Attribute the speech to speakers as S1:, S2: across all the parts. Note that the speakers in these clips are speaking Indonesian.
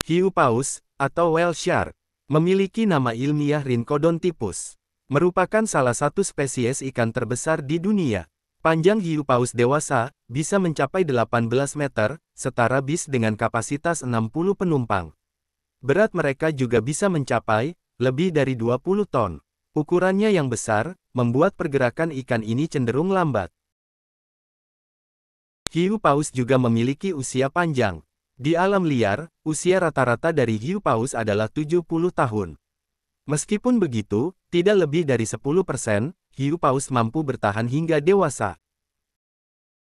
S1: Hiu paus, atau whale shark, memiliki nama ilmiah Rhincodontypus. Merupakan salah satu spesies ikan terbesar di dunia. Panjang hiu paus dewasa bisa mencapai 18 meter, setara bis dengan kapasitas 60 penumpang. Berat mereka juga bisa mencapai lebih dari 20 ton. Ukurannya yang besar membuat pergerakan ikan ini cenderung lambat. Hiu paus juga memiliki usia panjang. Di alam liar, usia rata-rata dari hiu paus adalah 70 tahun. Meskipun begitu, tidak lebih dari 10% hiu paus mampu bertahan hingga dewasa.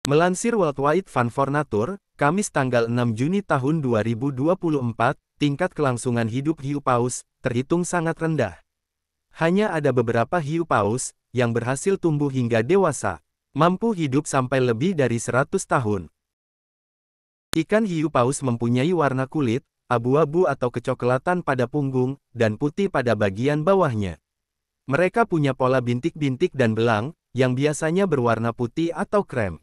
S1: Melansir World Wide Fund for Nature, Kamis tanggal 6 Juni tahun 2024, tingkat kelangsungan hidup hiu paus terhitung sangat rendah. Hanya ada beberapa hiu paus yang berhasil tumbuh hingga dewasa, mampu hidup sampai lebih dari 100 tahun. Ikan hiu paus mempunyai warna kulit abu-abu atau kecoklatan pada punggung, dan putih pada bagian bawahnya. Mereka punya pola bintik-bintik dan belang, yang biasanya berwarna putih atau krem.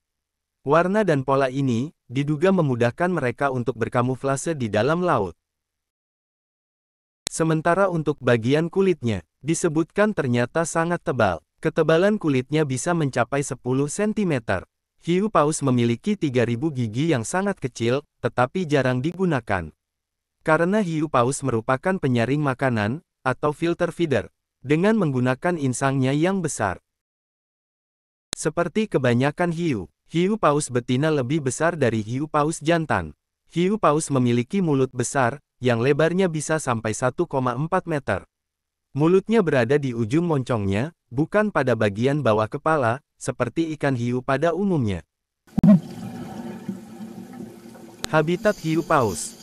S1: Warna dan pola ini diduga memudahkan mereka untuk berkamuflase di dalam laut. Sementara untuk bagian kulitnya, disebutkan ternyata sangat tebal. Ketebalan kulitnya bisa mencapai 10 cm. Hiu paus memiliki 3.000 gigi yang sangat kecil, tetapi jarang digunakan. Karena hiu paus merupakan penyaring makanan, atau filter feeder, dengan menggunakan insangnya yang besar. Seperti kebanyakan hiu paus betina lebih besar dari hiu paus jantan. Hiu paus memiliki mulut besar, yang lebarnya bisa sampai 1,4 meter. Mulutnya berada di ujung moncongnya, bukan pada bagian bawah kepala, seperti ikan hiu pada umumnya. Habitat hiu paus.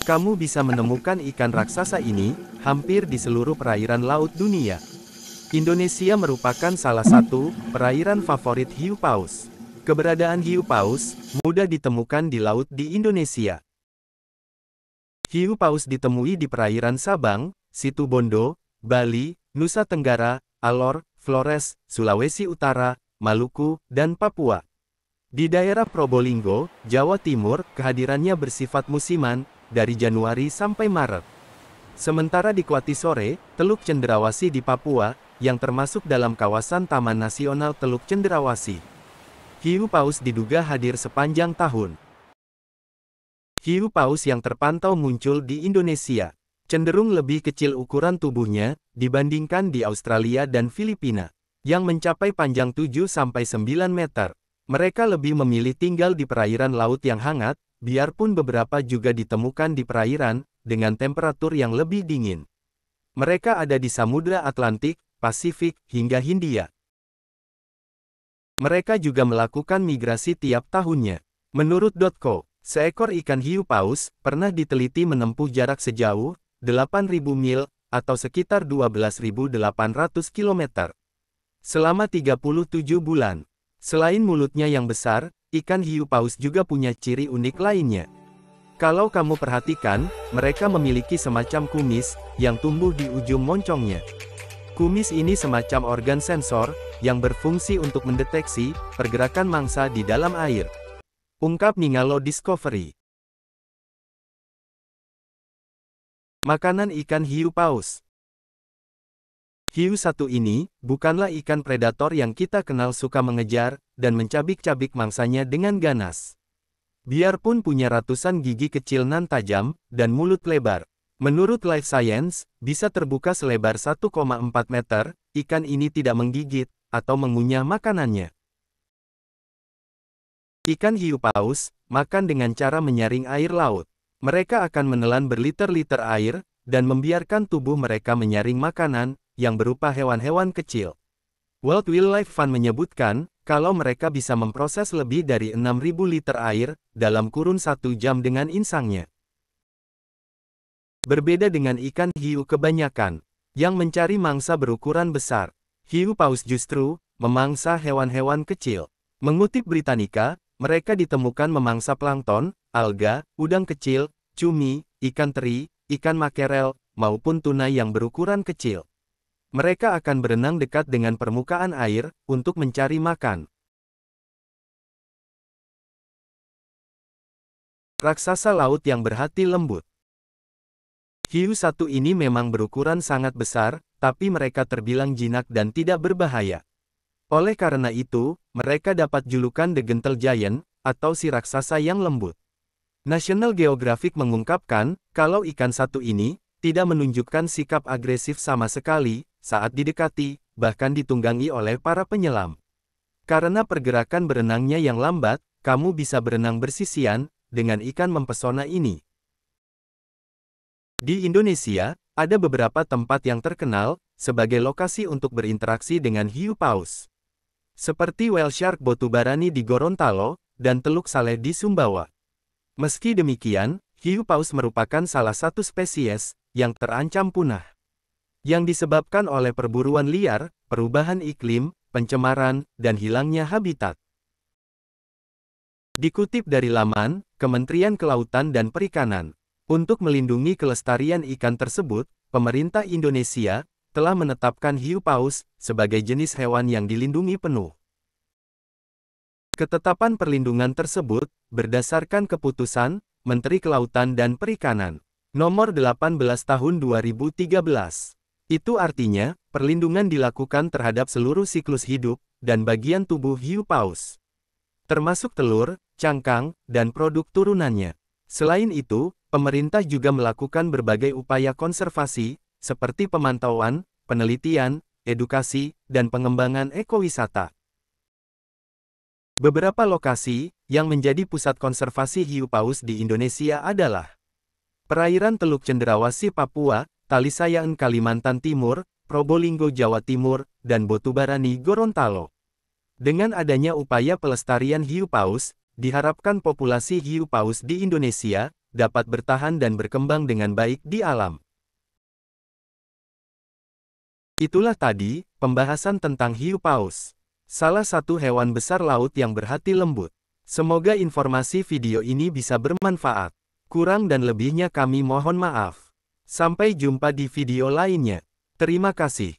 S1: Kamu bisa menemukan ikan raksasa ini hampir di seluruh perairan laut dunia. Indonesia merupakan salah satu perairan favorit hiu paus. Keberadaan hiu paus mudah ditemukan di laut di Indonesia. Hiu paus ditemui di perairan Sabang, Situbondo, Bali, Nusa Tenggara, Alor, Flores, Sulawesi Utara, Maluku, dan Papua. Di daerah Probolinggo, Jawa Timur, kehadirannya bersifat musiman, dari Januari sampai Maret. Sementara di Kuatisore, Teluk Cenderawasih di Papua, yang termasuk dalam kawasan Taman Nasional Teluk Cenderawasih. Hiu paus diduga hadir sepanjang tahun. Hiu paus yang terpantau muncul di Indonesia cenderung lebih kecil ukuran tubuhnya dibandingkan di Australia dan Filipina, yang mencapai panjang 7-9 meter. Mereka lebih memilih tinggal di perairan laut yang hangat, biarpun beberapa juga ditemukan di perairan dengan temperatur yang lebih dingin. Mereka ada di Samudra Atlantik, Pasifik, hingga Hindia. Mereka juga melakukan migrasi tiap tahunnya. Menurut .co, seekor ikan hiu paus pernah diteliti menempuh jarak sejauh 8.000 mil, atau sekitar 12.800 km. Selama 37 bulan. Selain mulutnya yang besar, ikan hiu paus juga punya ciri unik lainnya. Kalau kamu perhatikan, mereka memiliki semacam kumis yang tumbuh di ujung moncongnya. Kumis ini semacam organ sensor yang berfungsi untuk mendeteksi pergerakan mangsa di dalam air. Ungkap Ningalo Discovery. Makanan ikan hiu paus. Hiu satu ini bukanlah ikan predator yang kita kenal suka mengejar dan mencabik-cabik mangsanya dengan ganas. Biarpun punya ratusan gigi kecil nan tajam dan mulut lebar, menurut Life Science, bisa terbuka selebar 1,4 meter, ikan ini tidak menggigit atau mengunyah makanannya. Ikan hiu paus makan dengan cara menyaring air laut. Mereka akan menelan berliter-liter air, dan membiarkan tubuh mereka menyaring makanan, yang berupa hewan-hewan kecil. World Wildlife Fund menyebutkan, kalau mereka bisa memproses lebih dari 6.000 liter air, dalam kurun 1 jam dengan insangnya. Berbeda dengan ikan hiu kebanyakan, yang mencari mangsa berukuran besar, hiu paus justru memangsa hewan-hewan kecil. Mengutip Britannica, mereka ditemukan memangsa plankton, alga, udang kecil, cumi, ikan teri, ikan makerel, maupun tuna yang berukuran kecil. Mereka akan berenang dekat dengan permukaan air untuk mencari makan. Raksasa laut yang berhati lembut. Hiu satu ini memang berukuran sangat besar, tapi mereka terbilang jinak dan tidak berbahaya. Oleh karena itu, mereka dapat julukan The Gentle Giant, atau si raksasa yang lembut. National Geographic mengungkapkan, kalau ikan satu ini tidak menunjukkan sikap agresif sama sekali saat didekati, bahkan ditunggangi oleh para penyelam. Karena pergerakan berenangnya yang lambat, kamu bisa berenang bersisian dengan ikan mempesona ini. Di Indonesia, ada beberapa tempat yang terkenal sebagai lokasi untuk berinteraksi dengan hiu paus. Seperti Whale Shark Botubarani di Gorontalo, dan Teluk Saleh di Sumbawa. Meski demikian, hiu paus merupakan salah satu spesies yang terancam punah. Yang disebabkan oleh perburuan liar, perubahan iklim, pencemaran, dan hilangnya habitat. Dikutip dari laman Kementerian Kelautan dan Perikanan, untuk melindungi kelestarian ikan tersebut, pemerintah Indonesia telah menetapkan hiu paus sebagai jenis hewan yang dilindungi penuh. Ketetapan perlindungan tersebut berdasarkan keputusan Menteri Kelautan dan Perikanan Nomor 18 Tahun 2013. Itu artinya, perlindungan dilakukan terhadap seluruh siklus hidup dan bagian tubuh hiu paus, termasuk telur, cangkang, dan produk turunannya. Selain itu, pemerintah juga melakukan berbagai upaya konservasi, seperti pemantauan, penelitian, edukasi, dan pengembangan ekowisata. Beberapa lokasi yang menjadi pusat konservasi hiu paus di Indonesia adalah perairan Teluk Cendrawasih Papua, Talisayaan Kalimantan Timur, Probolinggo Jawa Timur, dan Botubarani Gorontalo. Dengan adanya upaya pelestarian hiu paus, diharapkan populasi hiu paus di Indonesia dapat bertahan dan berkembang dengan baik di alam. Itulah tadi pembahasan tentang hiu paus, salah satu hewan besar laut yang berhati lembut. Semoga informasi video ini bisa bermanfaat. Kurang dan lebihnya kami mohon maaf. Sampai jumpa di video lainnya. Terima kasih.